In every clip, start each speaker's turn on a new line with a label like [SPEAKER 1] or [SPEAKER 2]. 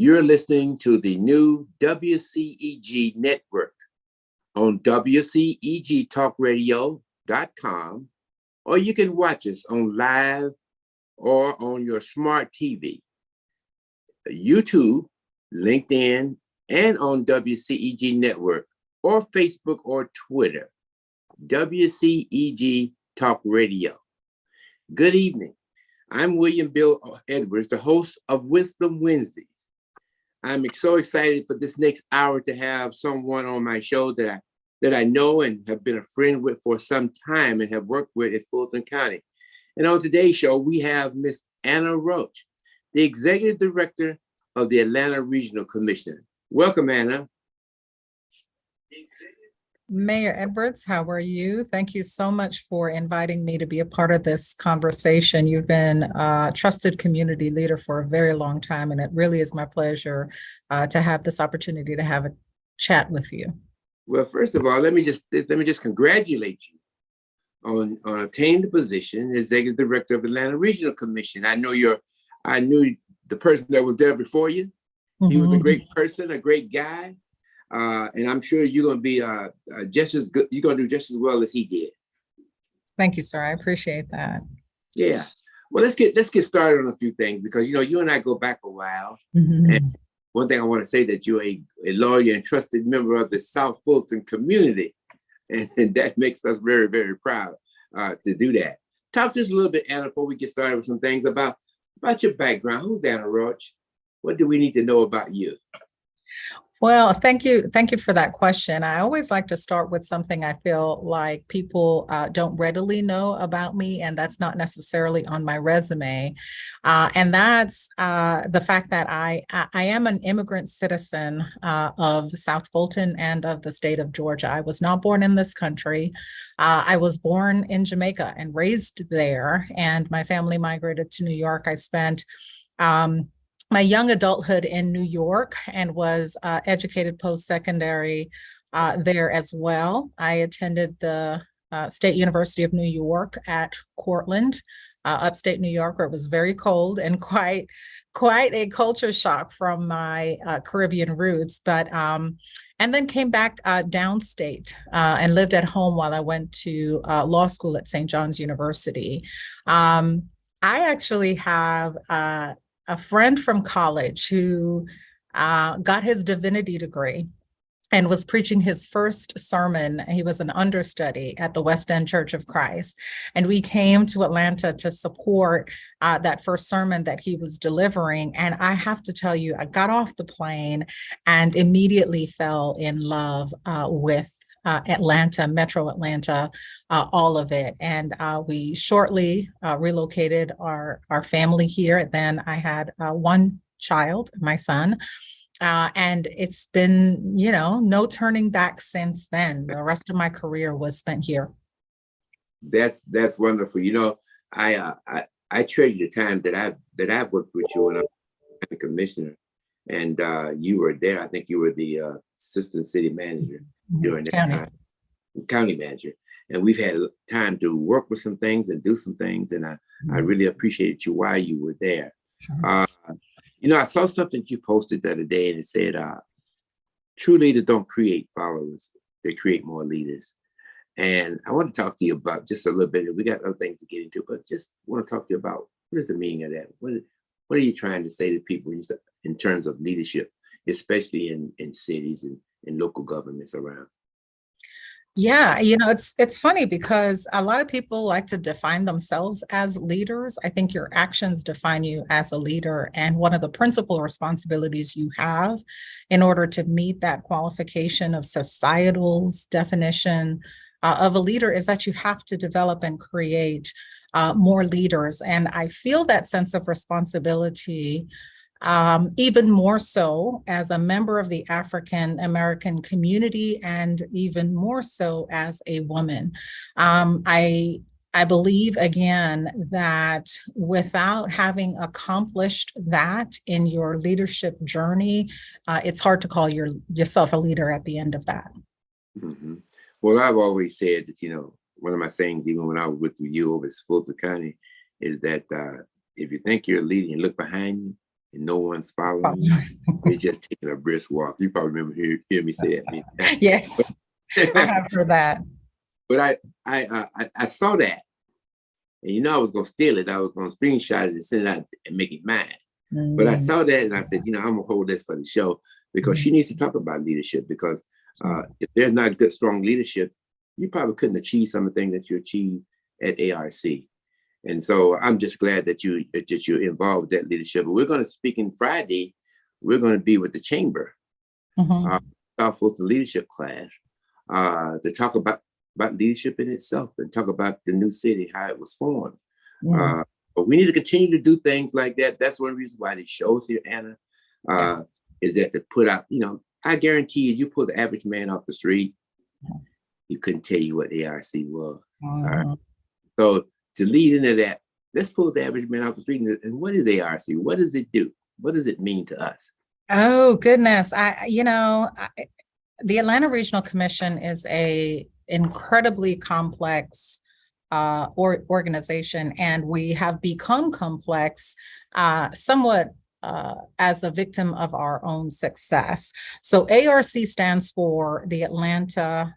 [SPEAKER 1] You're listening to the new WCEG Network on WCEGTalkRadio.com, or you can watch us on live or on your smart TV, YouTube, LinkedIn, and on WCEG Network, or Facebook or Twitter, WCEG Talk Radio. Good evening. I'm William Bill Edwards, the host of Wisdom Wednesdays. I'm so excited for this next hour to have someone on my show that I know and have been a friend with for some time and have worked with at Fulton County. And on today's show, we have Miss Anna Roach, the Executive Director of the Atlanta Regional Commission. Welcome, Anna.
[SPEAKER 2] Mayor Edwards, how are you? Thank you so much for inviting me to be a part of this conversation. You've been a trusted community leader for a very long time, and it really is my pleasure to have this opportunity to have a chat with you.
[SPEAKER 1] Well, first of all, let me just congratulate you on attaining the position as Executive Director of Atlanta Regional Commission. I knew the person that was there before you. Mm-hmm. He was a great person, a great guy. And I'm sure you're going to be just as good. You're going to do just as well as he did.
[SPEAKER 2] Thank you, sir. I appreciate that.
[SPEAKER 1] Yeah. Well, let's get started on a few things because you and I go back a while. Mm-hmm. And one thing I want to say that you're a loyal and trusted member of the South Fulton community, and that makes us very, very proud to do that. Talk to us a little bit, Anna, before we get started with some things about your background. Who's Anna Roach? What do we need to know about you?
[SPEAKER 2] Well, thank you for that question. I always like to start with something I feel like people don't readily know about me, and that's not necessarily on my resume. And that's the fact that I am an immigrant citizen of South Fulton and of the state of Georgia. I was not born in this country. I was born in Jamaica and raised there, and my family migrated to New York. I spent my young adulthood in New York and was educated post-secondary there as well. I attended the State University of New York at Cortland, upstate New York, where it was very cold and quite a culture shock from my Caribbean roots. But and then came back downstate and lived at home while I went to law school at St. John's University. I actually have a friend from college who got his divinity degree and was preaching his first sermon. He was an understudy at the West End Church of Christ. And we came to Atlanta to support that first sermon that he was delivering. And I have to tell you, I got off the plane and immediately fell in love with Atlanta, Metro Atlanta, all of it. And we shortly relocated our family here. Then I had one child, my son, and it's been, no turning back since then. The rest of my career was spent here.
[SPEAKER 1] That's wonderful. I treasure the time that I've worked with you when I was a commissioner, and you were there. I think you were the assistant city manager during that time, county manager. And we've had time to work with some things and do some things. And I really appreciated you while you were there. Sure. I saw something you posted the other day and it said, true leaders don't create followers, they create more leaders. And I want to talk to you about just a little bit. We got other things to get into, but just want to talk to you about what is the meaning of that? What are you trying to say to people in terms of leadership, especially in cities and in local governments around?
[SPEAKER 2] Yeah, it's funny because a lot of people like to define themselves as leaders. I think your actions define you as a leader. And one of the principal responsibilities you have in order to meet that qualification of societal's definition of a leader is that you have to develop and create more leaders. And I feel that sense of responsibility even more so as a member of the African American community, and even more so as a woman. I believe, again, that without having accomplished that in your leadership journey, it's hard to call yourself a leader at the end of that.
[SPEAKER 1] Mm-hmm. Well, I've always said that, one of my sayings, even when I was with you over at Fulton County, is that if you think you're a leader and look behind you, and no one's following you, you're just taking a brisk walk. You probably remember hear me say that many times.
[SPEAKER 2] Yes, I have heard that.
[SPEAKER 1] But I saw that, and I was gonna steal it. I was gonna screenshot it and send it out and make it mine. But I saw that and I said, I'm gonna hold this for the show because she needs to talk about leadership. Because if there's not good, strong leadership, you probably couldn't achieve some of the things that you achieved at ARC. And so I'm just glad that you're involved with that leadership. But we're going to speak in Friday. We're going to be with the chamber, South Fulton leadership class, to talk about leadership in itself and talk about the new city, how it was formed. But we need to continue to do things like that. That's one reason why this show's here, Anna, is that to put out, I guarantee you pull the average man off the street, you couldn't tell you what ARC was. All right? So to lead into that, let's pull the average man off the street. And what is ARC? What does it do? What does it mean to us?
[SPEAKER 2] Oh, goodness. The Atlanta Regional Commission is a incredibly complex organization, and we have become complex somewhat as a victim of our own success. So ARC stands for the Atlanta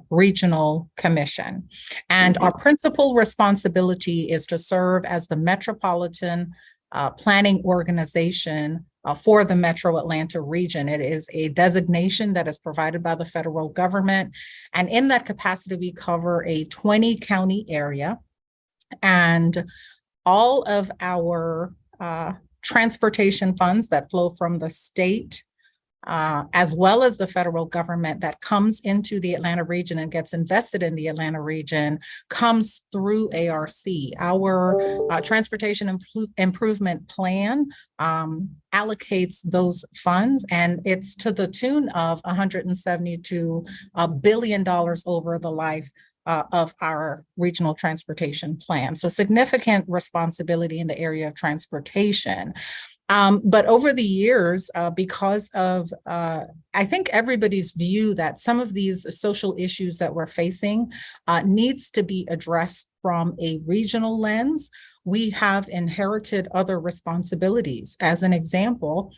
[SPEAKER 2] Regional Commission, and our principal responsibility is to serve as the metropolitan planning organization for the Metro Atlanta region. It is a designation that is provided by the federal government. And in that capacity, we cover a 20-county area. And all of our transportation funds that flow from the state, as well as the federal government that comes into the Atlanta region and gets invested in the Atlanta region, comes through ARC. Our transportation improvement plan allocates those funds, and it's to the tune of $172 billion over the life of our regional transportation plan. So significant responsibility in the area of transportation. But over the years, because of, I think everybody's view that some of these social issues that we're facing needs to be addressed from a regional lens, we have inherited other responsibilities. As an example,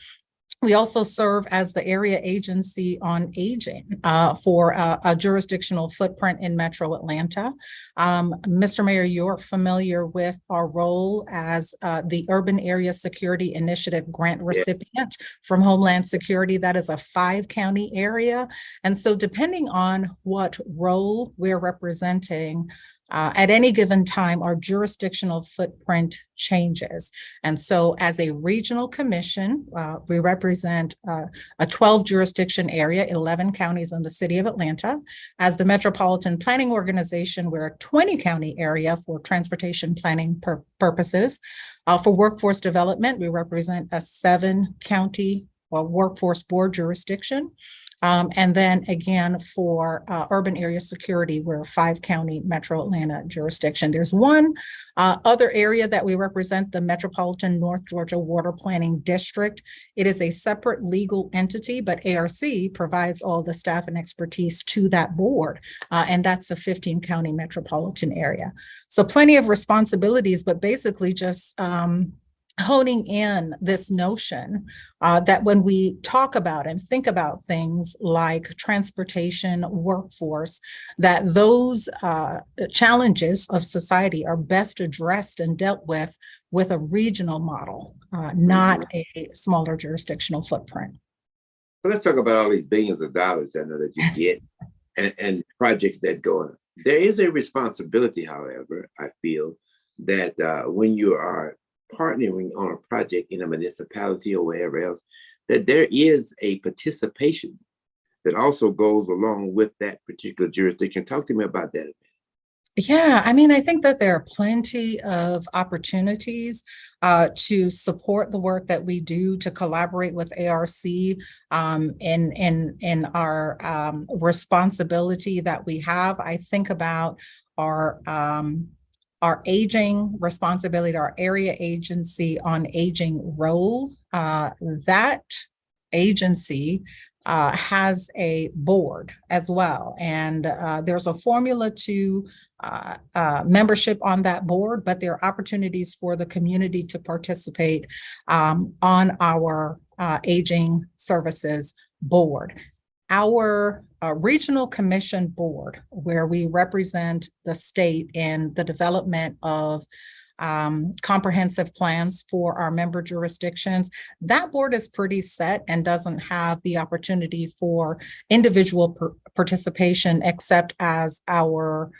[SPEAKER 2] we also serve as the area agency on aging for a jurisdictional footprint in Metro Atlanta. Mr. Mayor, you're familiar with our role as the Urban Area Security Initiative grant recipient from Homeland Security. That is a 5-county area. And so depending on what role we're representing, at any given time, our jurisdictional footprint changes. And so as a regional commission, we represent a 12 jurisdiction area, 11 counties in the city of Atlanta. As the Metropolitan Planning Organization, we're a 20-county area for transportation planning purposes. For workforce development, we represent a 7-county workforce board jurisdiction. And then again, for urban area security, we're a 5-county Metro Atlanta jurisdiction. There's one other area that we represent, the Metropolitan North Georgia Water Planning District. It is a separate legal entity, but ARC provides all the staff and expertise to that board. And that's a 15-county metropolitan area. So plenty of responsibilities, but basically just honing in this notion that when we talk about and think about things like transportation, workforce, that those challenges of society are best addressed and dealt with a regional model, not a smaller jurisdictional footprint.
[SPEAKER 1] So let's talk about all these billions of dollars I know that you get and projects that go on. There is a responsibility, however, I feel, that when you are partnering on a project in a municipality or wherever else, that there is a participation that also goes along with that particular jurisdiction. Talk to me about that a bit.
[SPEAKER 2] Yeah, I mean, I think that there are plenty of opportunities to support the work that we do, to collaborate with ARC in our responsibility that we have. I think about our aging responsibility, our area agency on aging role. That agency has a board as well. And there's a formula to membership on that board, but there are opportunities for the community to participate on our aging services board. Our regional commission board, where we represent the state in the development of comprehensive plans for our member jurisdictions, that board is pretty set and doesn't have the opportunity for individual participation, except as our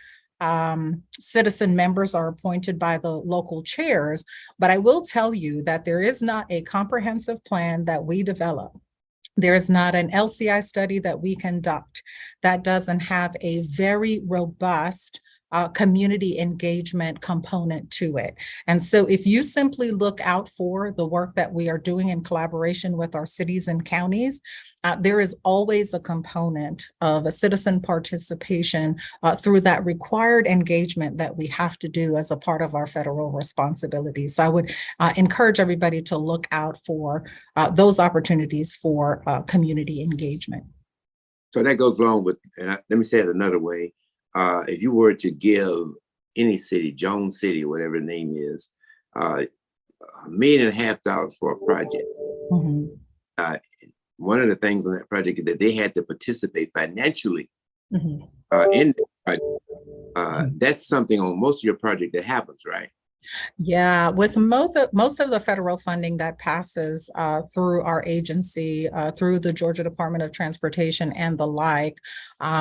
[SPEAKER 2] citizen members are appointed by the local chairs. But I will tell you that there is not a comprehensive plan that we develop. There is not an LCI study that we conduct that doesn't have a very robust community engagement component to it. And so if you simply look out for the work that we are doing in collaboration with our cities and counties, there is always a component of a citizen participation through that required engagement that we have to do as a part of our federal responsibilities. So I would encourage everybody to look out for those opportunities for community engagement.
[SPEAKER 1] So that goes along with, and let me say it another way. If you were to give any city, Jones City, whatever the name is, $1.5 million for a project, one of the things on that project is that they had to participate financially in the project. That's something on most of your project that happens, right?
[SPEAKER 2] Yeah, with most of the federal funding that passes through our agency, through the Georgia Department of Transportation and the like,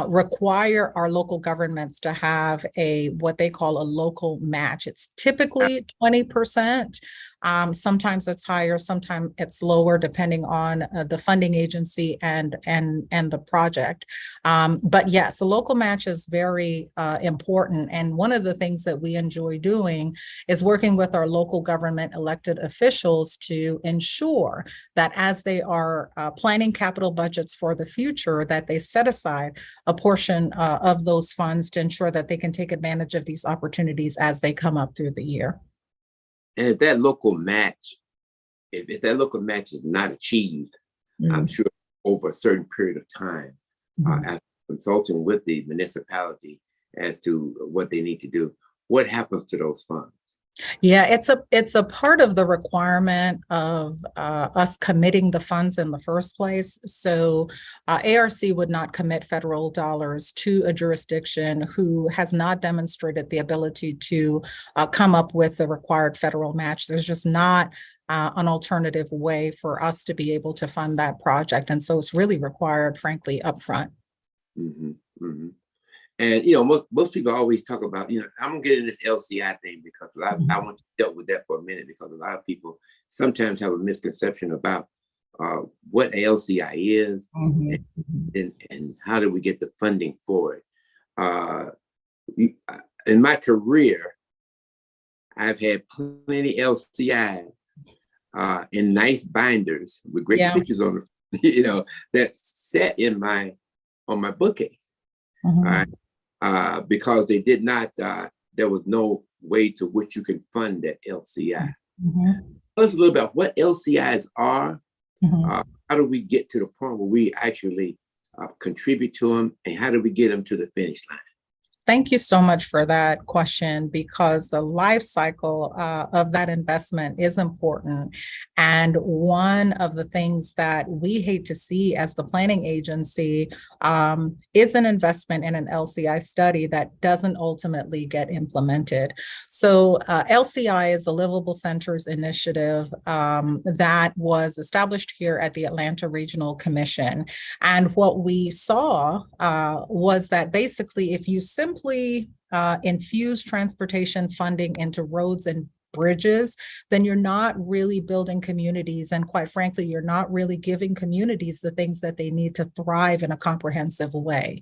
[SPEAKER 2] require our local governments to have what they call a local match. It's typically 20%. Sometimes it's higher, sometimes it's lower, depending on the funding agency and the project. But yes, the local match is very important. And one of the things that we enjoy doing is working with our local government elected officials to ensure that as they are planning capital budgets for the future, that they set aside a portion of those funds to ensure that they can take advantage of these opportunities as they come up through the year.
[SPEAKER 1] And if that local match, if that local match is not achieved, I'm sure over a certain period of time, after consulting with the municipality as to what they need to do, what happens to those funds?
[SPEAKER 2] Yeah, it's a part of the requirement of us committing the funds in the first place. So ARC would not commit federal dollars to a jurisdiction who has not demonstrated the ability to come up with the required federal match. There's just not an alternative way for us to be able to fund that project. And so it's really required, frankly, upfront.
[SPEAKER 1] And, most people always talk about, I'm going to get in this LCI thing because I want to deal with that for a minute, because a lot of people sometimes have a misconception about what LCI is and how do we get the funding for it. In my career, I've had plenty LCI in nice binders with great pictures on them, that sat on my bookcase. Because they did not, there was no way to which you can fund that LCI. Tell us a little about what LCIs are. How do we get to the point where we actually contribute to them, and how do we get them to the finish line?
[SPEAKER 2] Thank you so much for that question, because the life cycle of that investment is important. And one of the things that we hate to see as the planning agency is an investment in an LCI study that doesn't ultimately get implemented. So LCI is the Livable Centers Initiative that was established here at the Atlanta Regional Commission. And what we saw was that basically, if you simply infuse transportation funding into roads and bridges, then you're not really building communities. And quite frankly, you're not really giving communities the things that they need to thrive in a comprehensive way.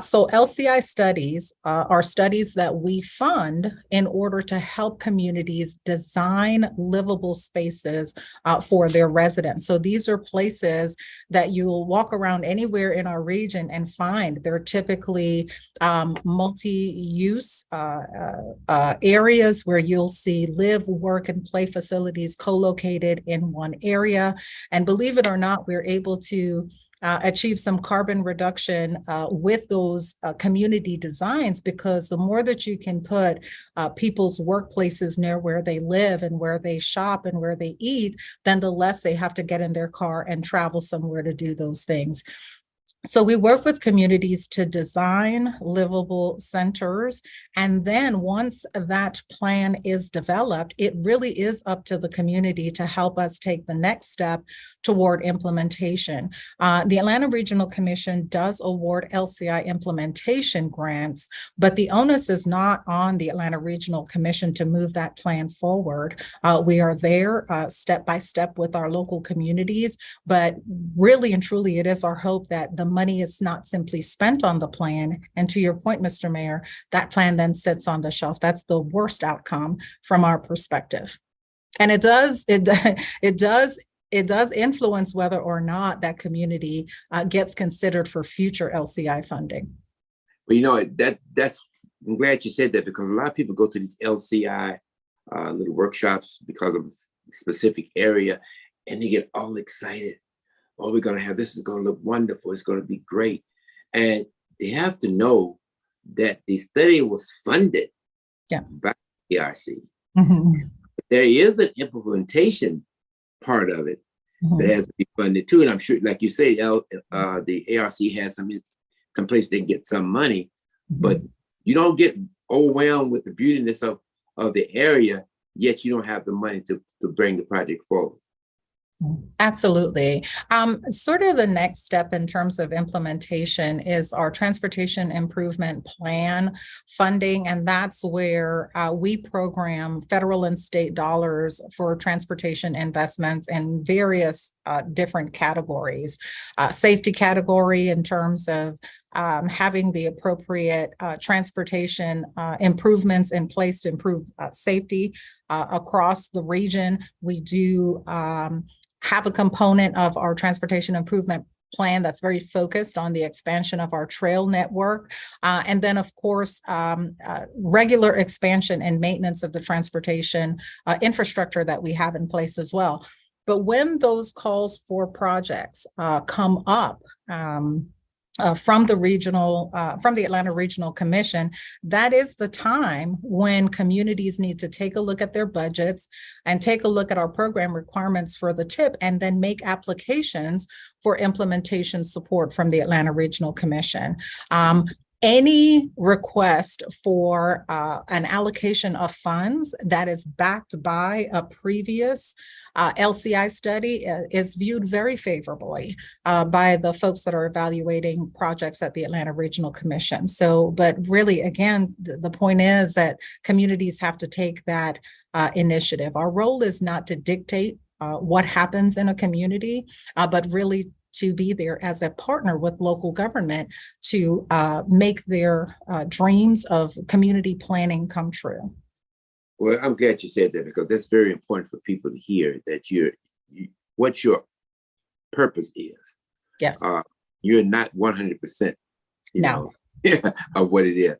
[SPEAKER 2] So LCI studies are studies that we fund in order to help communities design livable spaces for their residents. So these are places that you'll walk around anywhere in our region and find. They're typically multi-use areas where you'll see live, work, and play facilities co-located in one area. And believe it or not, we're able to achieve some carbon reduction with those community designs, because the more that you can put people's workplaces near where they live and where they shop and where they eat, then the less they have to get in their car and travel somewhere to do those things. So we work with communities to design livable centers. And then once that plan is developed, it really is up to the community to help us take the next step toward implementation. The Atlanta Regional Commission does award LCI implementation grants, but the onus is not on the Atlanta Regional Commission to move that plan forward. We are there step by step with our local communities, but really and truly, it is our hope that the money is not simply spent on the plan. And to your point, Mr. Mayor, that plan then sits on the shelf. That's the worst outcome from our perspective. And it does influence whether or not that community gets considered for future LCI funding.
[SPEAKER 1] Well, you know, I'm glad you said that, because a lot of people go to these LCI little workshops because of a specific area, and they get all excited. Oh, we're going to have, this is going to look wonderful. It's going to be great. And they have to know that the study was funded by ARC. Mm-hmm. There is an implementation part of it that has to be funded too. And I'm sure, like you say, the ARC has some place they can get some money, but you don't get overwhelmed with the beautiness of the area, yet you don't have the money to bring the project forward.
[SPEAKER 2] Absolutely. Sort of the next step in terms of implementation is our transportation improvement plan funding. And that's where we program federal and state dollars for transportation investments in various different categories. Safety category in terms of having the appropriate transportation improvements in place to improve safety across the region. We do have a component of our transportation improvement plan that's very focused on the expansion of our trail network. And then, of course, regular expansion and maintenance of the transportation infrastructure that we have in place as well. But when those calls for projects come up, from the Atlanta Regional Commission, that is the time when communities need to take a look at their budgets and take a look at our program requirements for the TIP, and then make applications for implementation support from the Atlanta Regional Commission. Any request for an allocation of funds that is backed by a previous LCI study is viewed very favorably by the folks that are evaluating projects at the Atlanta Regional Commission. So, but really, again, the point is that communities have to take that initiative. Our role is not to dictate what happens in a community, but really to be there as a partner with local government to make their dreams of community planning come true.
[SPEAKER 1] Well, I'm glad you said that, because that's very important for people to hear, that what your purpose is.
[SPEAKER 2] Yes.
[SPEAKER 1] You're not 100%, know, of what it is.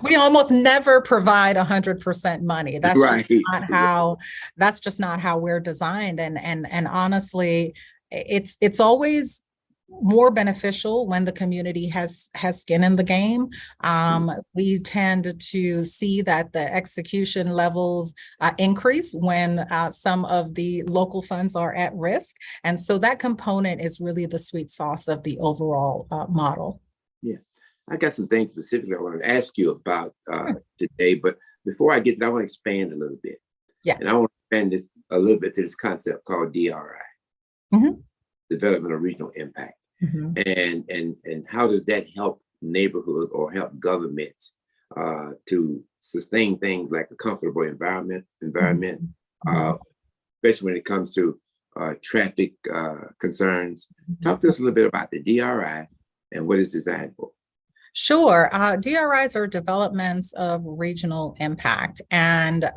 [SPEAKER 2] We almost never provide 100% money. That's
[SPEAKER 1] right.
[SPEAKER 2] That's just not how we're designed. And honestly, it's always more beneficial when the community has skin in the game. We tend to see that the execution levels increase when some of the local funds are at risk. And so that component is really the sweet sauce of the overall model.
[SPEAKER 1] Yeah, I got some things specifically I want to ask you about today, but before I get that, I want to expand a little bit.
[SPEAKER 2] Yeah.
[SPEAKER 1] And I want to expand this a little bit to this concept called DRI. Development of Regional Impact. And how does that help neighborhood or help governments to sustain things like a comfortable environment, especially when it comes to traffic concerns? Talk to us a little bit about the DRI and what it's designed for.
[SPEAKER 2] Sure. DRIs are developments of regional impact. And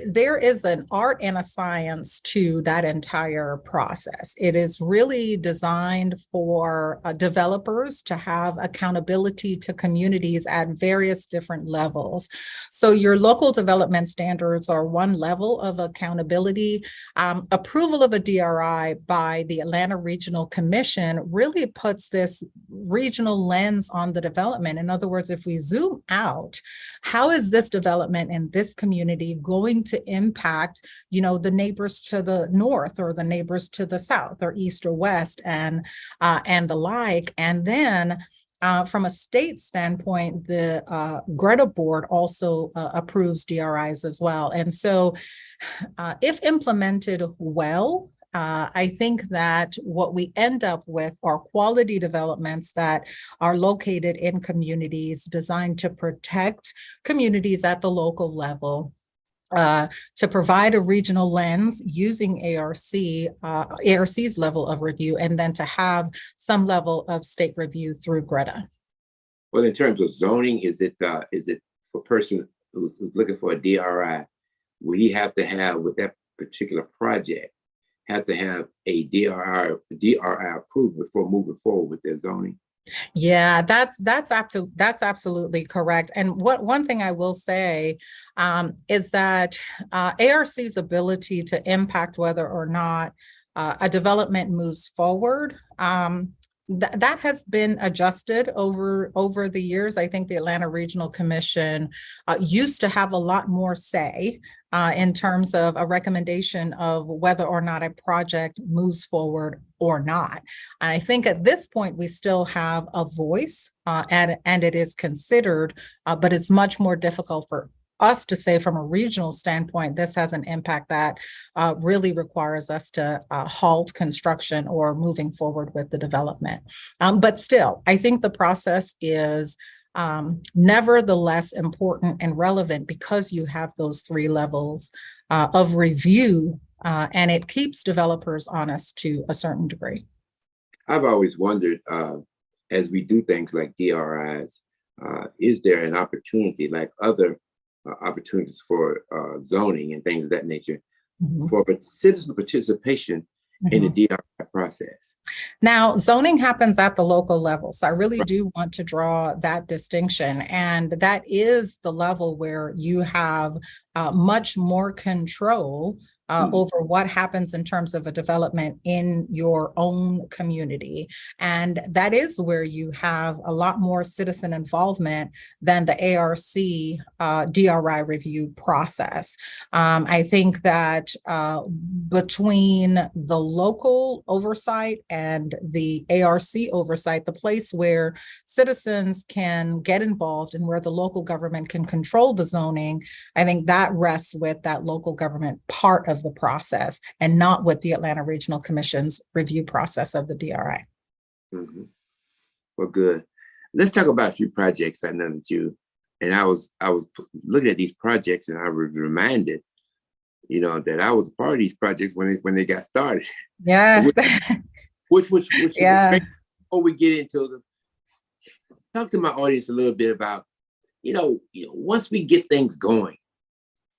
[SPEAKER 2] there is an art and a science to that entire process. It is really designed for developers to have accountability to communities at various different levels. So your local development standards are one level of accountability. Approval of a DRI by the Atlanta Regional Commission really puts this regional lens on the development. In other words, if we zoom out, how is this development in this community going to impact, the neighbors to the north or the neighbors to the south or east or west and the like. And then from a state standpoint, the Greta board also approves DRIs as well. And so if implemented well, I think that what we end up with are quality developments that are located in communities designed to protect communities at the local level, to provide a regional lens using ARC's level of review, and then to have some level of state review through Greta.
[SPEAKER 1] Well, in terms of zoning, is it for a person who's looking for a DRI, would he have to have, with that particular project, have to have a DRI approved before moving forward with their zoning?
[SPEAKER 2] Yeah, that's absolutely correct. And one thing I will say is that ARC's ability to impact whether or not a development moves forward, that has been adjusted over the years. I think the Atlanta Regional Commission used to have a lot more say in terms of a recommendation of whether or not a project moves forward or not. I think at this point, we still have a voice and it is considered, but it's much more difficult for us to say from a regional standpoint, this has an impact that really requires us to halt construction or moving forward with the development. But still, I think the process is nevertheless important and relevant because you have those three levels of review, and it keeps developers honest to a certain degree.
[SPEAKER 1] I've always wondered, as we do things like DRIs, is there an opportunity, like other opportunities for zoning and things of that nature, for citizen participation in the DRI process?
[SPEAKER 2] Now, zoning happens at the local level. So I really do want to draw that distinction. And that is the level where you have much more control over what happens in terms of a development in your own community. And that is where you have a lot more citizen involvement than the ARC DRI review process. I think that between the local oversight and the ARC oversight, the place where citizens can get involved and where the local government can control the zoning, I think that rests with that local government part of the process and not with the Atlanta Regional Commission's review process of the DRI.
[SPEAKER 1] Well, good. Let's talk about a few projects. I know that you and I was looking at these projects, and I was reminded, that I was a part of these projects when they got started.
[SPEAKER 2] Yeah.
[SPEAKER 1] which
[SPEAKER 2] yeah.
[SPEAKER 1] Before we get into them, talk to my audience a little bit about, once we get things going,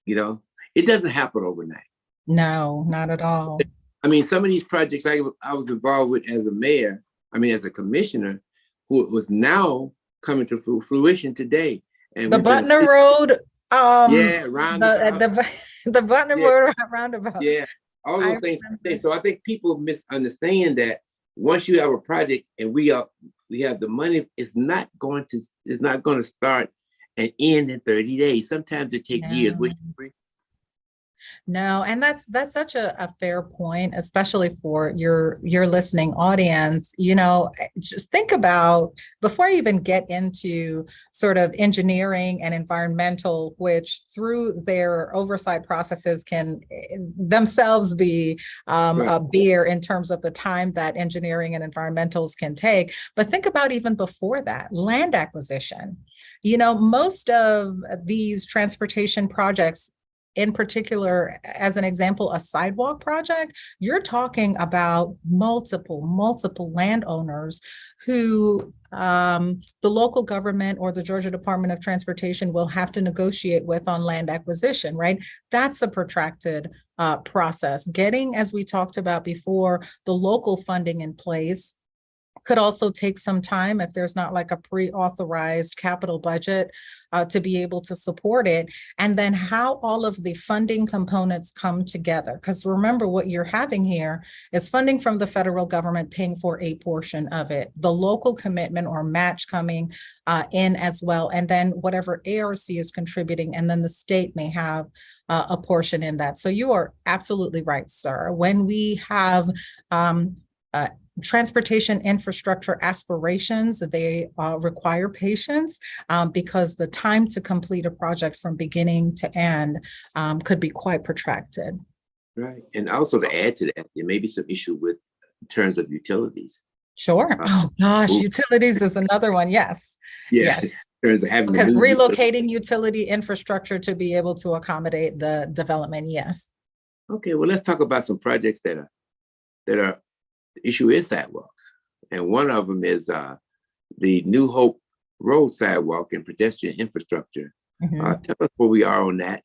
[SPEAKER 1] it doesn't happen overnight.
[SPEAKER 2] No, not at all.
[SPEAKER 1] I mean, some of these projects I was involved with as a mayor, as a commissioner, who was now coming to fruition today. And
[SPEAKER 2] the Butner Road.
[SPEAKER 1] Roundabout.
[SPEAKER 2] The Butner Road roundabout.
[SPEAKER 1] Yeah, all those things. So I think people misunderstand that once you have a project and we have the money, it's not going to start and end in 30 days. Sometimes it takes years. Would you agree?
[SPEAKER 2] No, and that's such a fair point, especially for your listening audience. Just think about, before I even get into sort of engineering and environmental, which through their oversight processes can themselves be a beer in terms of the time that engineering and environmentals can take. But think about even before that, land acquisition. Most of these transportation projects in particular, as an example, a sidewalk project, you're talking about multiple landowners who the local government or the Georgia Department of Transportation will have to negotiate with on land acquisition, right? That's a protracted process. Getting, as we talked about before, the local funding in place could also take some time if there's not like a pre-authorized capital budget to be able to support it. And then how all of the funding components come together. Because remember, what you're having here is funding from the federal government paying for a portion of it, the local commitment or match coming in as well, and then whatever ARC is contributing, and then the state may have a portion in that. So you are absolutely right, sir. When we have transportation infrastructure aspirations, they require patience because the time to complete a project from beginning to end could be quite protracted.
[SPEAKER 1] Right. And also to add to that, there may be some issue with in terms of utilities.
[SPEAKER 2] Sure. Oh gosh, utilities is another one. Yes.
[SPEAKER 1] Yeah.
[SPEAKER 2] Yes.
[SPEAKER 1] In terms of having to move
[SPEAKER 2] relocating utility infrastructure to be able to accommodate the development. Yes.
[SPEAKER 1] Okay. Well, let's talk about some projects that are the issue is sidewalks. And one of them is the New Hope Road sidewalk and pedestrian infrastructure. Tell us where we are on that.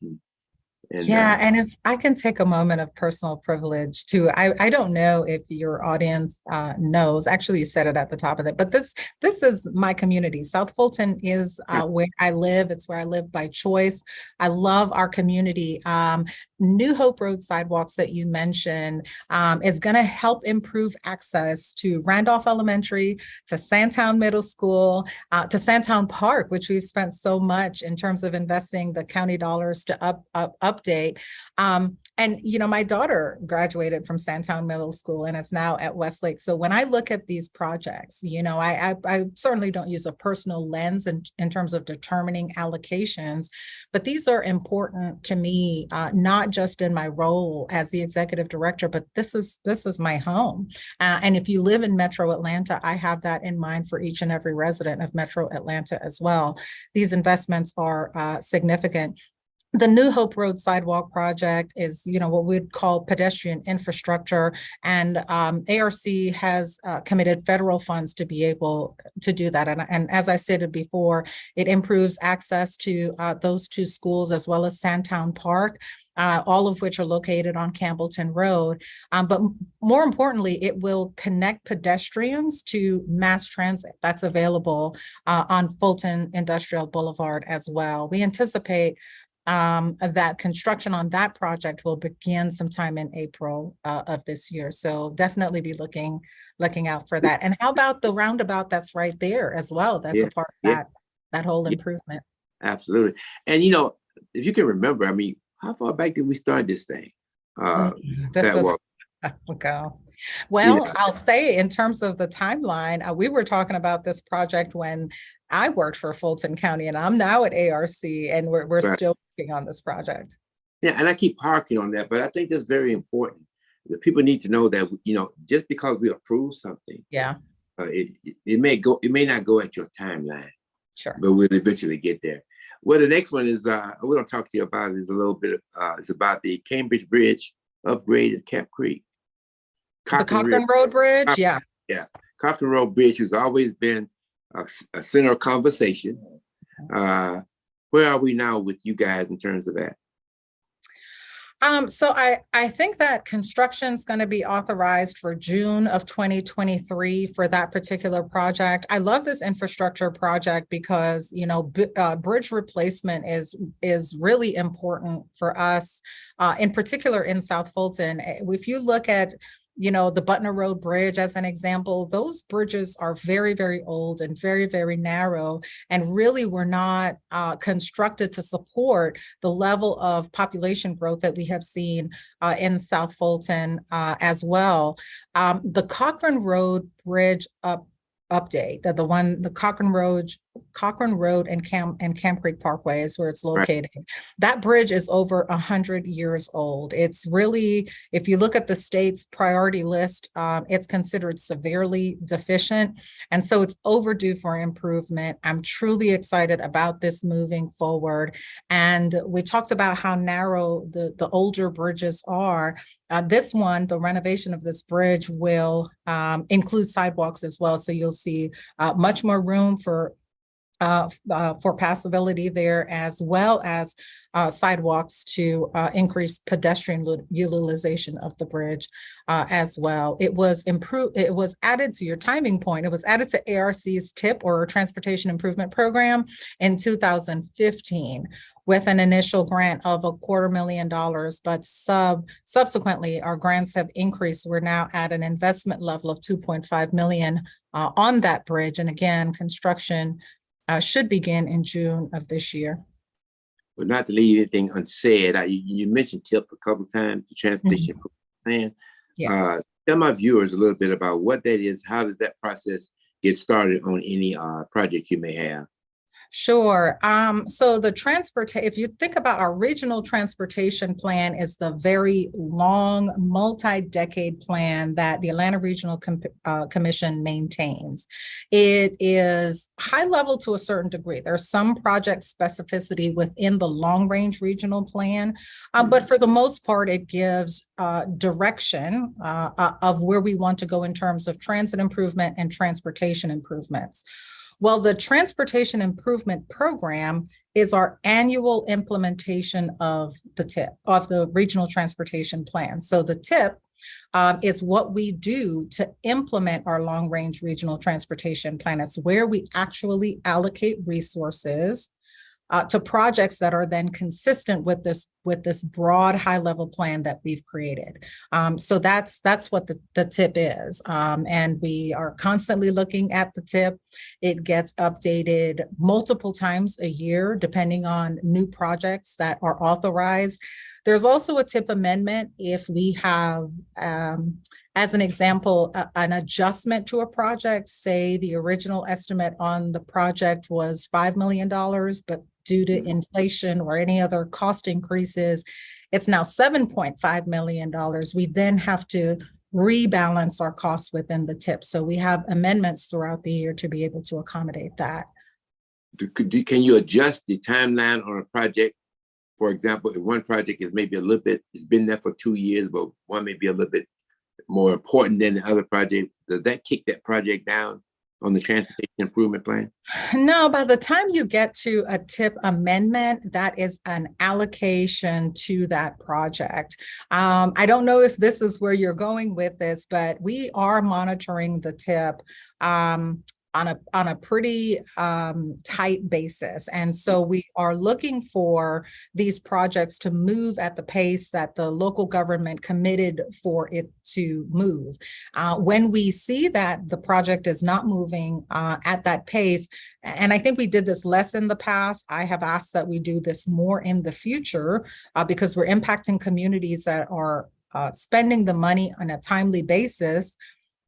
[SPEAKER 2] And if I can take a moment of personal privilege too, I don't know if your audience knows, actually you said it at the top of it, but this is my community. South Fulton is where I live. It's where I live by choice. I love our community. New Hope Road sidewalks that you mentioned is going to help improve access to Randolph Elementary, to Sandtown Middle School, to Sandtown Park, which we've spent so much in terms of investing the county dollars to update. And, you know, my daughter graduated from Sandtown Middle School and is now at Westlake. So when I look at these projects, you know, I certainly don't use a personal lens in terms of determining allocations, but these are important to me, not just in my role as the executive director, but this is my home. And if you live in Metro Atlanta, I have that in mind for each and every resident of Metro Atlanta as well. These investments are significant. The New Hope Road sidewalk project is, you know, what we'd call pedestrian infrastructure, and ARC has committed federal funds to be able to do that. And as I stated before, it improves access to those two schools as well as Sandtown Park, all of which are located on Campbellton Road. But more importantly, it will connect pedestrians to mass transit that's available on Fulton Industrial Boulevard as well. We anticipate that construction on that project will begin sometime in April of this year. So definitely be looking out for that. And how about the roundabout that's right there as well? That's a part of that whole improvement.
[SPEAKER 1] Absolutely. And, you know, if you can remember, I mean, how far back did we start this thing?
[SPEAKER 2] This was ago. Well, I'll say in terms of the timeline, we were talking about this project when I worked for Fulton County, and I'm now at ARC, and we're still working on this project.
[SPEAKER 1] Yeah, and I keep harking on that, but I think that's very important. The people need to know that, you know, just because we approve something, it may not go at your timeline.
[SPEAKER 2] Sure.
[SPEAKER 1] But we'll eventually get there. Well, the next one is we're going to talk to you about is a little bit it's about the Cambridge Bridge upgrade at Cap Creek.
[SPEAKER 2] The Cochran Road Bridge,
[SPEAKER 1] Cochran Road Bridge has always been a center of conversation. Where are we now with you guys in terms of that?
[SPEAKER 2] So I think that construction is going to be authorized for June of 2023 for that particular project. I love this infrastructure project because, you know, bridge replacement is really important for us, in particular in South Fulton. If you look at, you know, the Butner Road Bridge as an example, those bridges are very, very old and very, very narrow, and really were not constructed to support the level of population growth that we have seen in South Fulton as well. The Cochran Road Bridge update, the Cochran Cochrane Road and Camp Creek Parkway is where it's
[SPEAKER 1] Right.
[SPEAKER 2] located. That bridge is over 100 years old. It's really, if you look at the state's priority list, it's considered severely deficient. And so it's overdue for improvement. I'm truly excited about this moving forward. And we talked about how narrow the older bridges are. This one, the renovation of this bridge will include sidewalks as well. So you'll see much more room for passability there, as well as sidewalks to increase pedestrian utilization of the bridge as well. It was improved. It was added, to your timing point, it was added to ARC's TIP, or Transportation Improvement Program, in 2015 with an initial grant of $250,000, but subsequently our grants have increased. We're now at an investment level of $2.5 million on that bridge. And again, construction should begin in June of this year.
[SPEAKER 1] But not to leave anything unsaid, you mentioned TIP a couple of times, the transportation plan.
[SPEAKER 2] Yes.
[SPEAKER 1] Tell my viewers a little bit about what that is. How does that process get started on any project you may have?
[SPEAKER 2] Sure. So if you think about our regional transportation plan, is the very long, multi-decade plan that the Atlanta Regional Commission maintains. It is high level to a certain degree. There's some project specificity within the long-range regional plan, but for the most part, it gives direction of where we want to go in terms of transit improvement and transportation improvements. Well, the Transportation Improvement Program is our annual implementation of the TIP, of the Regional Transportation Plan. So the TIP is what we do to implement our long-range regional transportation plan. It's where we actually allocate resources to projects that are then consistent with this broad high-level plan that we've created. So that's what the TIP is. And we are constantly looking at the TIP. It gets updated multiple times a year, depending on new projects that are authorized. There's also a TIP amendment if we have, as an example, an adjustment to a project. Say the original estimate on the project was $5 million, but due to inflation or any other cost increases, it's now $7.5 million. We then have to rebalance our costs within the TIP. So we have amendments throughout the year to be able to accommodate that.
[SPEAKER 1] Can you adjust the timeline on a project? For example, if one project is maybe a little bit, it's been there for 2 years, but one may be a little bit more important than the other project, does that kick that project down on the transportation improvement plan?
[SPEAKER 2] No, by the time you get to a TIP amendment, that is an allocation to that project. I don't know if this is where you're going with this, but we are monitoring the TIP on a pretty tight basis. And so we are looking for these projects to move at the pace that the local government committed for it to move. When we see that the project is not moving at that pace, and I think we did this less in the past, I have asked that we do this more in the future because we're impacting communities that are spending the money on a timely basis.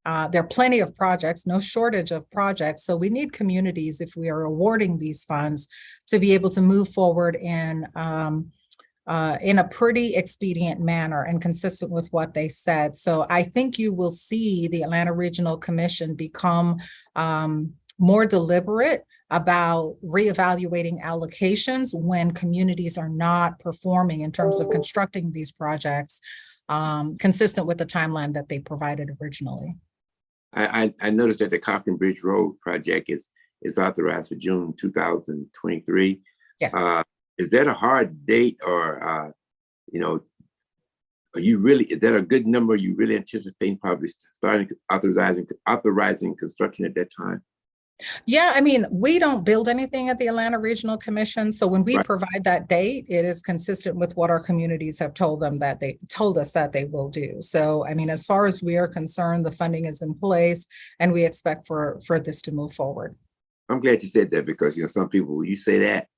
[SPEAKER 2] There are plenty of projects, no shortage of projects. So we need communities, if we are awarding these funds, to be able to move forward in a pretty expedient manner and consistent with what they said. So I think you will see the Atlanta Regional Commission become more deliberate about reevaluating allocations when communities are not performing in terms of constructing these projects consistent with the timeline that they provided originally.
[SPEAKER 1] I noticed that the Cochrane Bridge Road project is authorized for June 2023.
[SPEAKER 2] Yes.
[SPEAKER 1] Is that a hard date, or is that a good number? You really anticipating probably starting authorizing construction at that time?
[SPEAKER 2] Yeah, I mean, we don't build anything at the Atlanta Regional Commission. So when we provide that date, it is consistent with what our communities have told us that they will do. So, I mean, as far as we are concerned, the funding is in place and we expect for this to move forward.
[SPEAKER 1] I'm glad you said that because, some people, when you say that,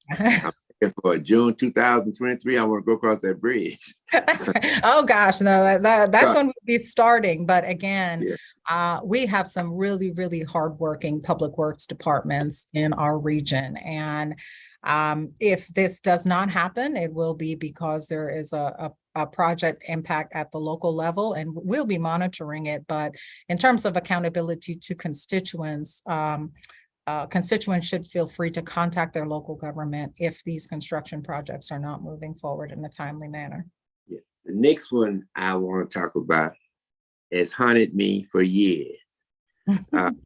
[SPEAKER 1] And for June 2023, I want to go across that bridge.
[SPEAKER 2] That's right. Oh gosh, no, that's when we'll be starting. But again,
[SPEAKER 1] Yeah.
[SPEAKER 2] we have some really, really hardworking public works departments in our region. And if this does not happen, it will be because there is a project impact at the local level, and we'll be monitoring it. But in terms of accountability to constituents, constituents should feel free to contact their local government if these construction projects are not moving forward in a timely manner.
[SPEAKER 1] Yeah. The next one I want to talk about has haunted me for years. and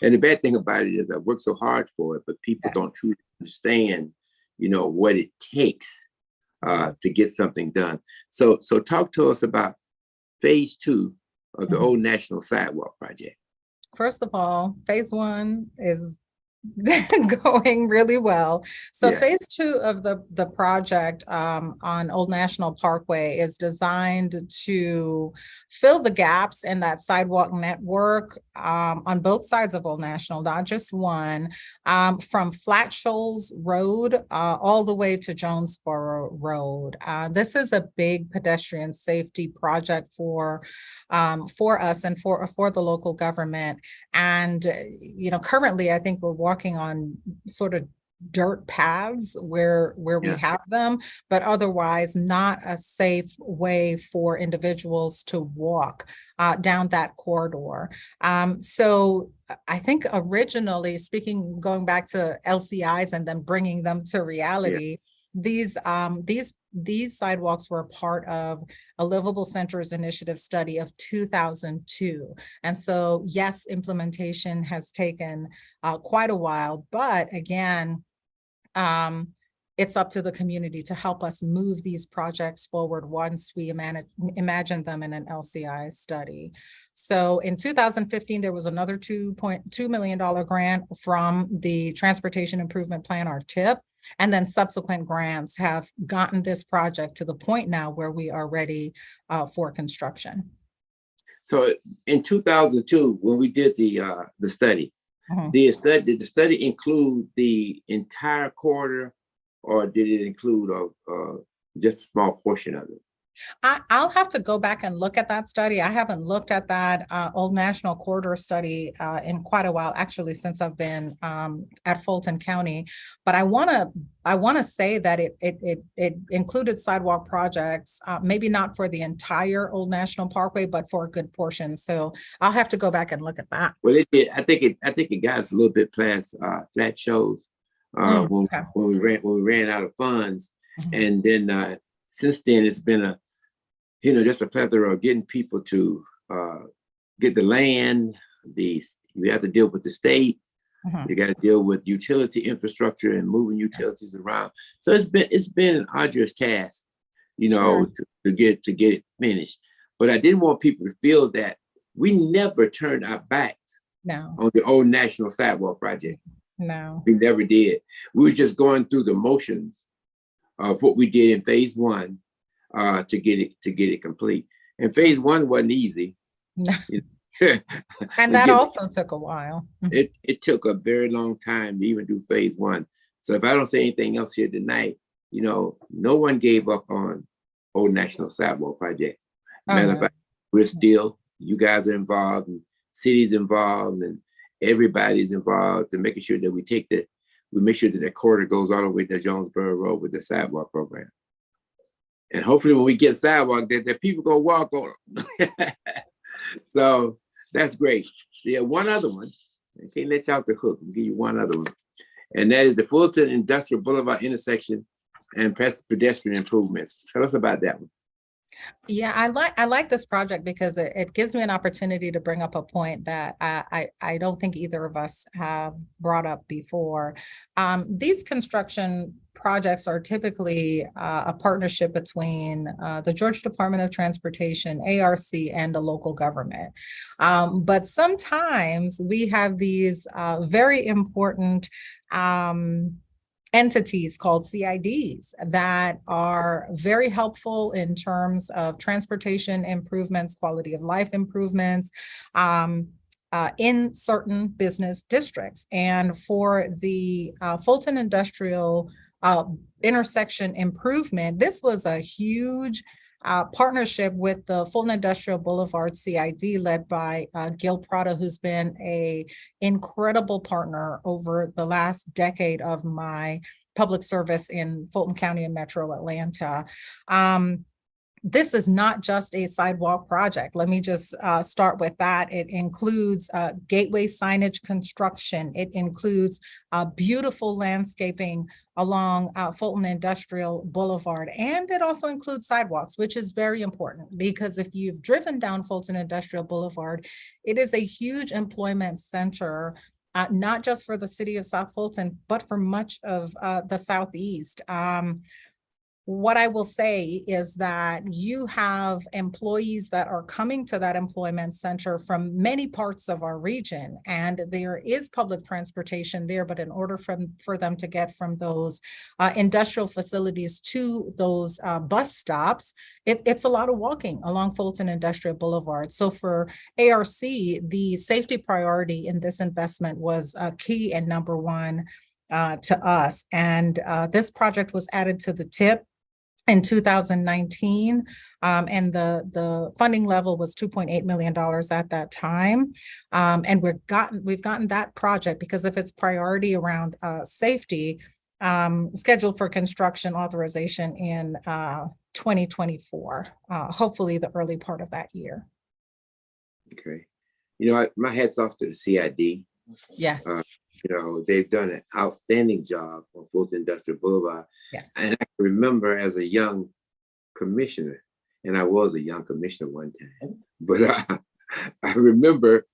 [SPEAKER 1] the bad thing about it is I worked so hard for it, but people don't truly understand, what it takes to get something done. So talk to us about phase 2 of the Old National Sidewalk project.
[SPEAKER 2] First of all, phase 1 is going really well. So phase 2 of the project on Old National Parkway is designed to fill the gaps in that sidewalk network on both sides of Old National, not just one, from Flat Shoals Road all the way to Jonesboro Road. This is a big pedestrian safety project for us and for the local government. And, currently, I think we're walking on sort of dirt paths where we have them, but otherwise not a safe way for individuals to walk down that corridor. So I think originally speaking, going back to LCIs and then bringing them to reality, these sidewalks were part of a Livable Centers Initiative study of 2002. And so, yes, implementation has taken quite a while, but again, it's up to the community to help us move these projects forward once we imagine them in an LCI study. So in 2015, there was another $2.2 million grant from the Transportation Improvement Plan, or TIP, and then subsequent grants have gotten this project to the point now where we are ready for construction.
[SPEAKER 1] So in 2002, when we did the study, did the study include the entire corridor, or did it include just a small portion of it?
[SPEAKER 2] I'll have to go back and look at that study. I haven't looked at that Old National Corridor study in quite a while, actually, since I've been at Fulton County. But I want to say that it included sidewalk projects, maybe not for the entire Old National Parkway, but for a good portion. So I'll have to go back and look at that.
[SPEAKER 1] Well, it did. I think it got us a little bit past Flat Shoals when we ran out of funds, and then since then it's been just a plethora of getting people to get the land. We have to deal with the state. You got to deal with utility infrastructure and moving utilities around. So it's been an arduous task, to get it finished. But I didn't want people to feel that we never turned our backs on the Old National Sidewalk project.
[SPEAKER 2] No,
[SPEAKER 1] we never did. We were just going through the motions of what we did in phase 1 to get it complete. And phase 1 wasn't easy.
[SPEAKER 2] No. And that also took a while.
[SPEAKER 1] It took a very long time to even do phase 1. So if I don't say anything else here tonight, no one gave up on Old National Sidewalk project. Matter of fact, you guys are involved, and cities involved, and everybody's involved in making sure that we make sure that that corridor goes all the way to Jonesboro Road with the sidewalk program. And hopefully when we get sidewalk, that people gonna walk on them. So that's great. Yeah, one other one. I can't let you off the hook. I'll give you one other one. And that is the Fulton Industrial Boulevard intersection and pedestrian improvements. Tell us about that one.
[SPEAKER 2] Yeah, I like this project because it gives me an opportunity to bring up a point that I don't think either of us have brought up before. These construction projects are typically a partnership between the Georgia Department of Transportation, ARC, and the local government. But sometimes we have these very important entities called CIDs that are very helpful in terms of transportation improvements, quality of life improvements in certain business districts. And for the Fulton Industrial intersection improvement. This was a huge partnership with the Fulton Industrial Boulevard CID, led by Gil Prada, who's been an incredible partner over the last decade of my public service in Fulton County and Metro Atlanta. This is not just a sidewalk project. Let me just start with that. It includes gateway signage construction. It includes beautiful landscaping along Fulton Industrial Boulevard. And it also includes sidewalks, which is very important because if you've driven down Fulton Industrial Boulevard, it is a huge employment center, not just for the city of South Fulton, but for much of the Southeast. What I will say is that you have employees that are coming to that employment center from many parts of our region, and there is public transportation there, but in order for them to get from those industrial facilities to those bus stops, it's a lot of walking along Fulton Industrial Boulevard. So for ARC, the safety priority in this investment was key and number one to us. And this project was added to the TIP in 2019, and the funding level was $2.8 million at that time. And we've gotten that project because of its priority around safety, scheduled for construction authorization in 2024, hopefully the early part of that year.
[SPEAKER 1] Okay. You know, my hat's off to the CID.
[SPEAKER 2] Yes.
[SPEAKER 1] You know, they've done an outstanding job on Fulton Industrial Boulevard.
[SPEAKER 2] Yes.
[SPEAKER 1] And I remember as a young commissioner, and I was a young commissioner one time, but I remember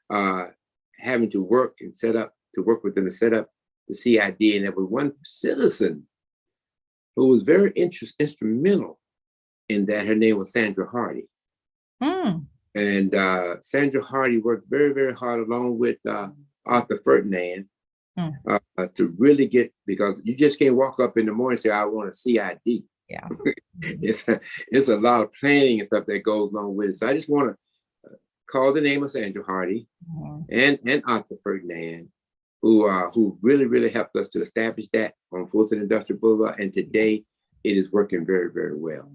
[SPEAKER 1] having to work with them to set up the CID. And there was one citizen who was very instrumental in that. Her name was Sandra Hardy. And Sandra Hardy worked very, very hard along with Arthur Ferdinand to really get, because you just can't walk up in the morning and say, I want a CID.
[SPEAKER 2] Yeah.
[SPEAKER 1] It's a lot of planning and stuff that goes along with it. So I just want to call the name of Sandra Hardy and Arthur Ferdinand, who really, really helped us to establish that on Fulton Industrial Boulevard. And today it is working very, very well.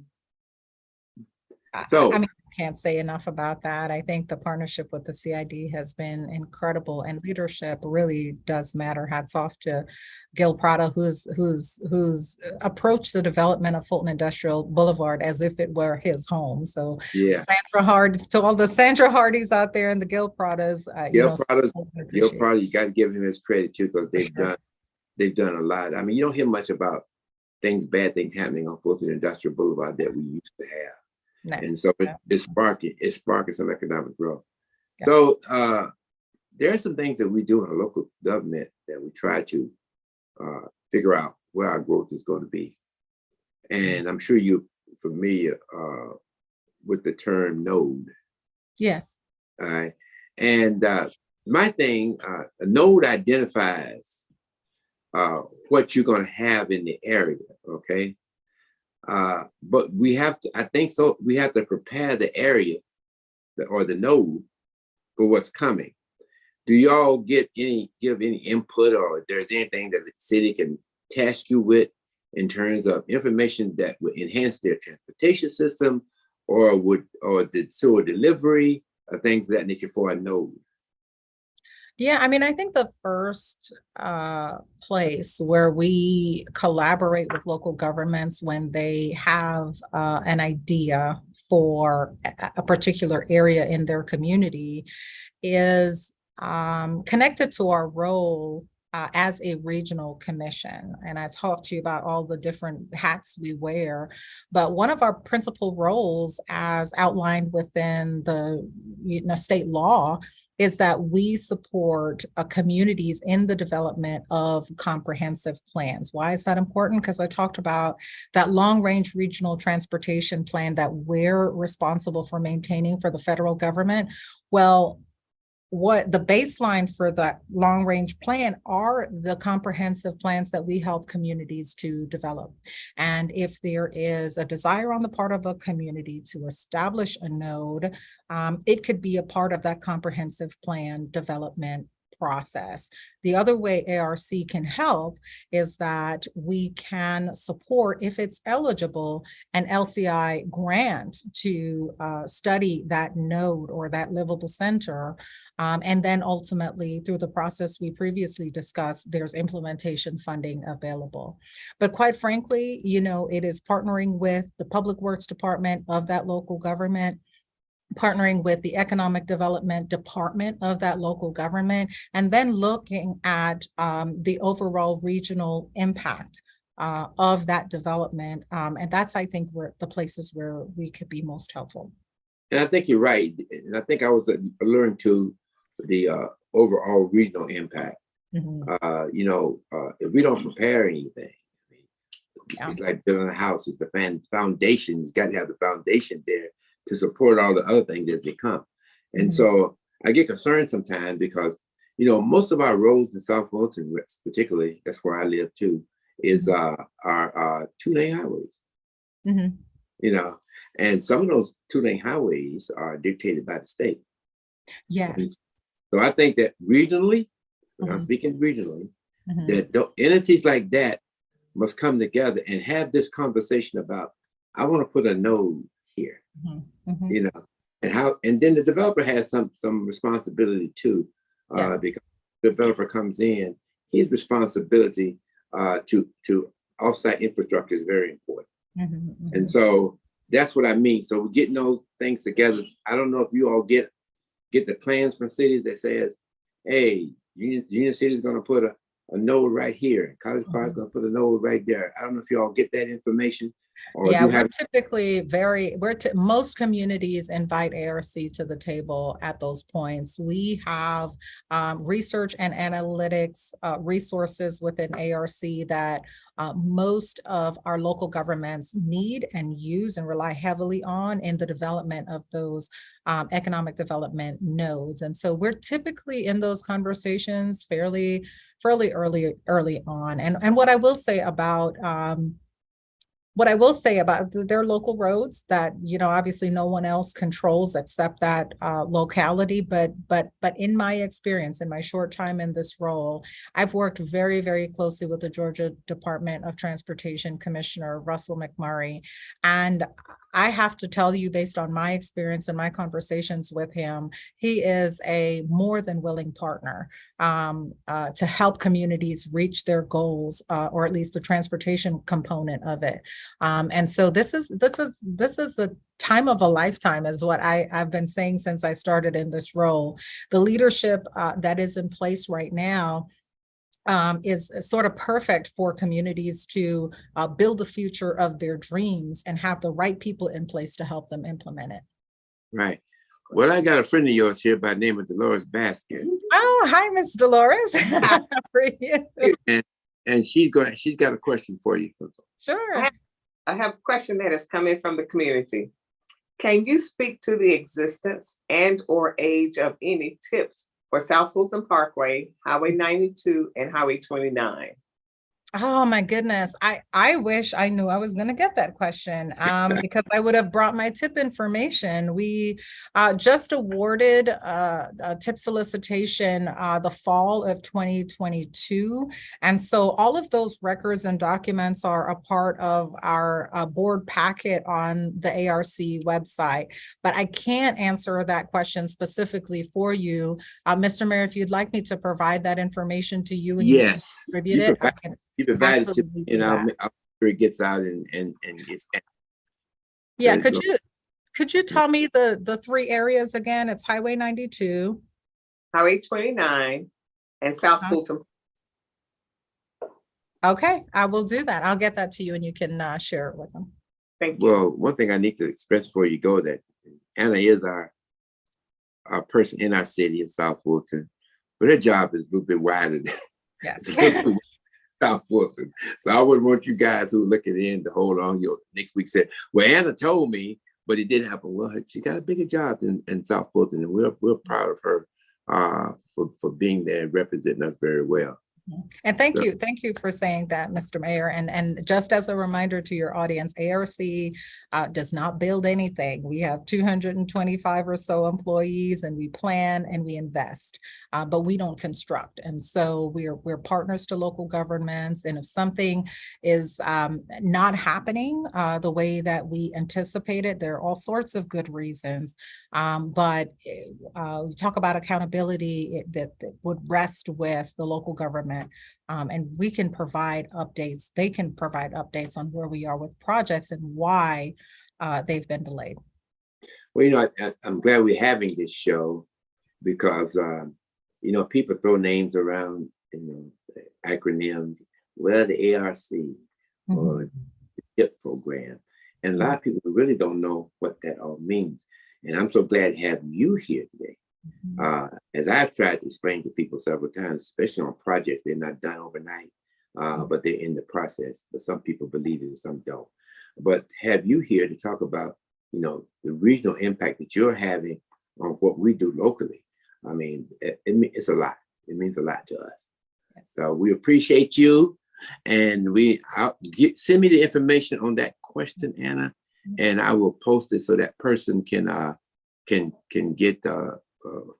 [SPEAKER 1] So
[SPEAKER 2] I mean, I can't say enough about that. I think the partnership with the CID has been incredible, and leadership really does matter. Hats off to Gil Prada, who's approached the development of Fulton Industrial Boulevard as if it were his home. So
[SPEAKER 1] yeah,
[SPEAKER 2] Sandra Hardy, to all the Sandra Hardys out there and the Gil Pradas,
[SPEAKER 1] Gil Prada, you got to give him his credit too, because they've done a lot. I mean, you don't hear much about bad things happening on Fulton Industrial Boulevard that we used to have. No. And so it's sparking some economic growth. Yeah. So there are some things that we do in a local government that we try to figure out where our growth is going to be. And I'm sure you're familiar with the term node.
[SPEAKER 2] Yes.
[SPEAKER 1] All right. And my thing, a node identifies what you're going to have in the area, okay? But we have to, we have to prepare the area or the node for what's coming. Do y'all give any input, or if there's anything that the city can task you with in terms of information that would enhance their transportation system or the sewer delivery or things of that nature for a node?
[SPEAKER 2] Yeah, I mean, I think the first place where we collaborate with local governments when they have an idea for a particular area in their community is connected to our role as a regional commission. And I talked to you about all the different hats we wear, but one of our principal roles, as outlined within the state law, is that we support communities in the development of comprehensive plans. Why is that important? Because I talked about that long-range regional transportation plan that we're responsible for maintaining for the federal government. Well, what the baseline for that long-range plan are the comprehensive plans that we help communities to develop. And if there is a desire on the part of a community to establish a node, it could be a part of that comprehensive plan development process. The other way ARC can help is that we can support, if it's eligible, an LCI grant to study that node or that livable center. And then ultimately, through the process we previously discussed, there's implementation funding available. But quite frankly, it is partnering with the Public Works Department of that local government, partnering with the Economic Development Department of that local government, and then looking at the overall regional impact of that development. And that's, I think, where the places where we could be most helpful.
[SPEAKER 1] And I think you're right. And I think I was alluring to the overall regional impact. If we don't prepare anything, it's like building a house. It's the foundation. You've got to have the foundation there to support all the other things as they come. And so I get concerned sometimes because, most of our roads in South Fulton, particularly, that's where I live too, is our two-lane highways. And some of those two-lane highways are dictated by the state.
[SPEAKER 2] Yes.
[SPEAKER 1] So I think that regionally, I'm speaking regionally, that entities like that must come together and have this conversation about, I want to put a node here, and then the developer has some responsibility too, because the developer comes in, his responsibility to offsite infrastructure is very important. And so that's what I mean. So we're getting those things together. I don't know if you all get the plans from cities that says, hey, Union City is going to put a node right here. College Park is going to put a node right there. I don't know if you all get that information. Or
[SPEAKER 2] we're typically most communities invite ARC to the table at those points. We have research and analytics resources within ARC that most of our local governments need and use and rely heavily on in the development of those economic development nodes. And so we're typically in those conversations fairly early on. And what I will say about their local roads that, obviously no one else controls except that locality. But in my experience, in my short time in this role, I've worked very, very closely with the Georgia Department of Transportation Commissioner Russell McMurray. And I have to tell you, based on my experience and my conversations with him, he is a more than willing partner to help communities reach their goals, or at least the transportation component of it. And so this is the time of a lifetime, is what I've been saying since I started in this role. The leadership that is in place right now is sort of perfect for communities to build the future of their dreams and have the right people in place to help them implement it.
[SPEAKER 1] Right. Well, I got a friend of yours here by the name of Dolores Basket.
[SPEAKER 2] Oh, hi, Miss Dolores. How are you?
[SPEAKER 1] And she's got a question for you.
[SPEAKER 2] Sure.
[SPEAKER 3] I have a question that is coming from the community. Can you speak to the existence and or age of any tips for South Fulton Parkway, Highway 92, and Highway 29?
[SPEAKER 2] Oh my goodness. I wish I knew I was going to get that question because I would have brought my tip information. We just awarded a tip solicitation the fall of 2022. And so all of those records and documents are a part of our board packet on the ARC website. But I can't answer that question specifically for you. Mr. Mayor, if you'd like me to provide that information to you and
[SPEAKER 1] yes,
[SPEAKER 2] you distribute it, I can.
[SPEAKER 1] You provide it to me, and I'll make sure it gets out and gets.
[SPEAKER 2] Yeah, could you tell me the three areas again? It's Highway 92,
[SPEAKER 3] Highway 29, and South Fulton.
[SPEAKER 2] Okay, I will do that. I'll get that to you, and you can share it with them.
[SPEAKER 3] Thank you.
[SPEAKER 1] Well, one thing I need to express before you go, that Anna is our person in our city in South Fulton, but her job is a little bit wider.
[SPEAKER 2] Yes.
[SPEAKER 1] South Fulton. So I wouldn't want you guys who are looking in to hold on your next week said, well, Anna told me, but it didn't happen. Well, she got a bigger job in South Fulton, and we're proud of her for being there and representing us very well.
[SPEAKER 2] And thank you for saying that, Mr. Mayor. And just as a reminder to your audience, ARC does not build anything. We have 225 or so employees, and we plan and we invest, but we don't construct. And so we're partners to local governments. And if something is not happening the way that we anticipated, there are all sorts of good reasons. But we talk about accountability that would rest with the local government. And we can provide updates. They can provide updates on where we are with projects and why they've been delayed.
[SPEAKER 1] Well, I'm glad we're having this show because, people throw names around, acronyms, well, the ARC or the TIP program. And a lot of people really don't know what that all means. And I'm so glad to have you here today. As I've tried to explain to people several times, especially on projects, they're not done overnight, but they're in the process. But some people believe it and some don't. But have you here to talk about, the regional impact that you're having on what we do locally. I mean, it's a lot. It means a lot to us. Yes. So we appreciate you. And send me the information on that question, Anna, and I will post it so that person can get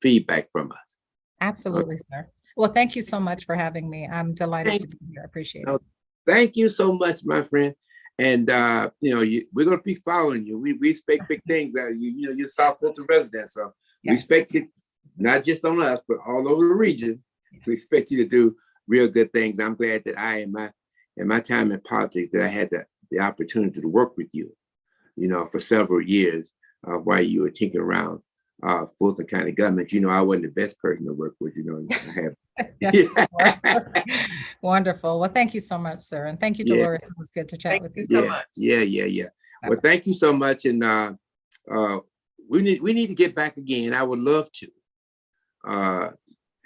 [SPEAKER 1] feedback from us.
[SPEAKER 2] Absolutely, sir. Well, thank you so much for having me. I'm delighted to be here. I appreciate it.
[SPEAKER 1] Thank you so much, my friend. And we're going to be following you. We expect big things out of you. You're South Fulton resident, so we expect it not just on us, but all over the region. We expect you to do real good things. I'm glad that in my time in politics, that I had the opportunity to work with you, for several years while you were tinkering around Fulton County government. I wasn't the best person to work with, I have.
[SPEAKER 2] Wonderful. Well, thank you so much, sir. And thank you, Dolores. It was good to chat with you
[SPEAKER 1] so much. Yeah. Well, thank you so much. And we need to get back again. I would love to,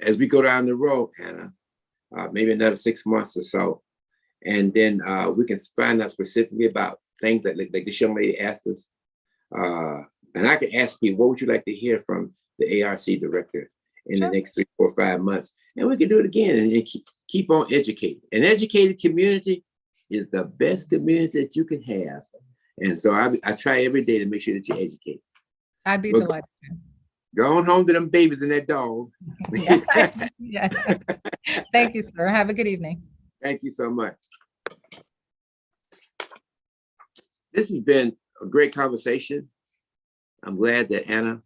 [SPEAKER 1] as we go down the road, Anna, maybe another 6 months or so. And then we can find out specifically about things that like this young lady asked us. And I can ask you, what would you like to hear from the ARC director in the next 3, 4, 5 months? And we can do it again and keep on educating. An educated community is the best community that you can have. And so I try every day to make sure that you educate.
[SPEAKER 2] I'd be delighted.
[SPEAKER 1] Go on home to them babies and that dog.
[SPEAKER 2] Yeah. Thank you, sir. Have a good evening.
[SPEAKER 1] Thank you so much. This has been a great conversation. I'm glad that Anna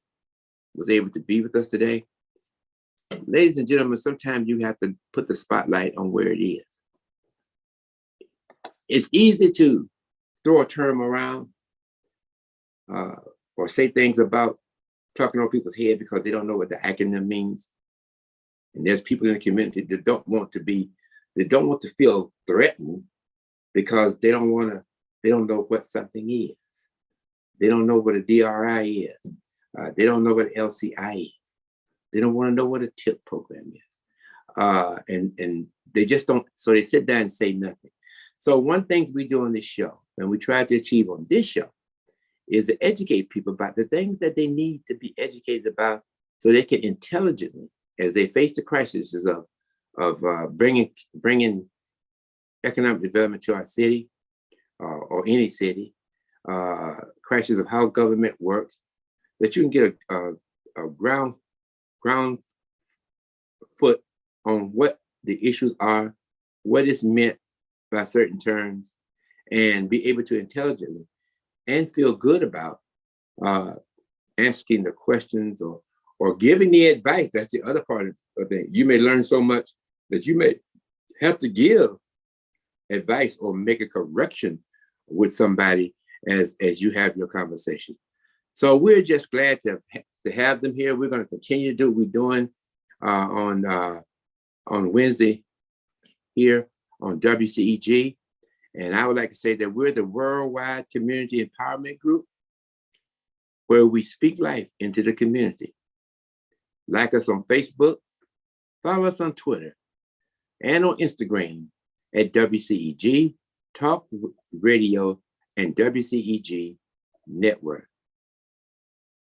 [SPEAKER 1] was able to be with us today. Ladies and gentlemen, sometimes you have to put the spotlight on where it is. It's easy to throw a term around or say things about talking over people's head because they don't know what the acronym means. And there's people in the community that don't want to feel threatened because they don't know what something is. They don't know what a DRI is. They don't know what LCI is. They don't want to know what a TIP program is. And they just don't, so they sit down and say nothing. So one thing we do on this show, and we try to achieve on this show, is to educate people about the things that they need to be educated about so they can intelligently, as they face the crisis of bringing economic development to our city or any city, crisis of how government works, that you can get a ground foot on what the issues are, what is meant by certain terms, and be able to intelligently and feel good about asking the questions or giving the advice. That's the other part of it. You may learn so much that you may have to give advice or make a correction with somebody as you have your conversation. So we're just glad to have them here. We're going to continue to do what we're doing on Wednesday here on WCEG. And I would like to say that we're the Worldwide Community Empowerment Group, where we speak life into the community. Like us on Facebook, follow us on Twitter, and on Instagram at WCEG Talk Radio and WCEG Network.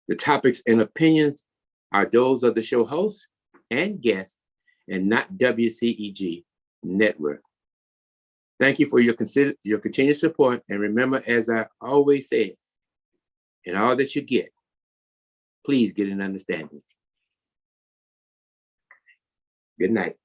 [SPEAKER 1] The topics and opinions are those of the show hosts and guests and not WCEG Network. Thank you for your continued support. And remember, as I always say, in all that you get, please get an understanding. Good night.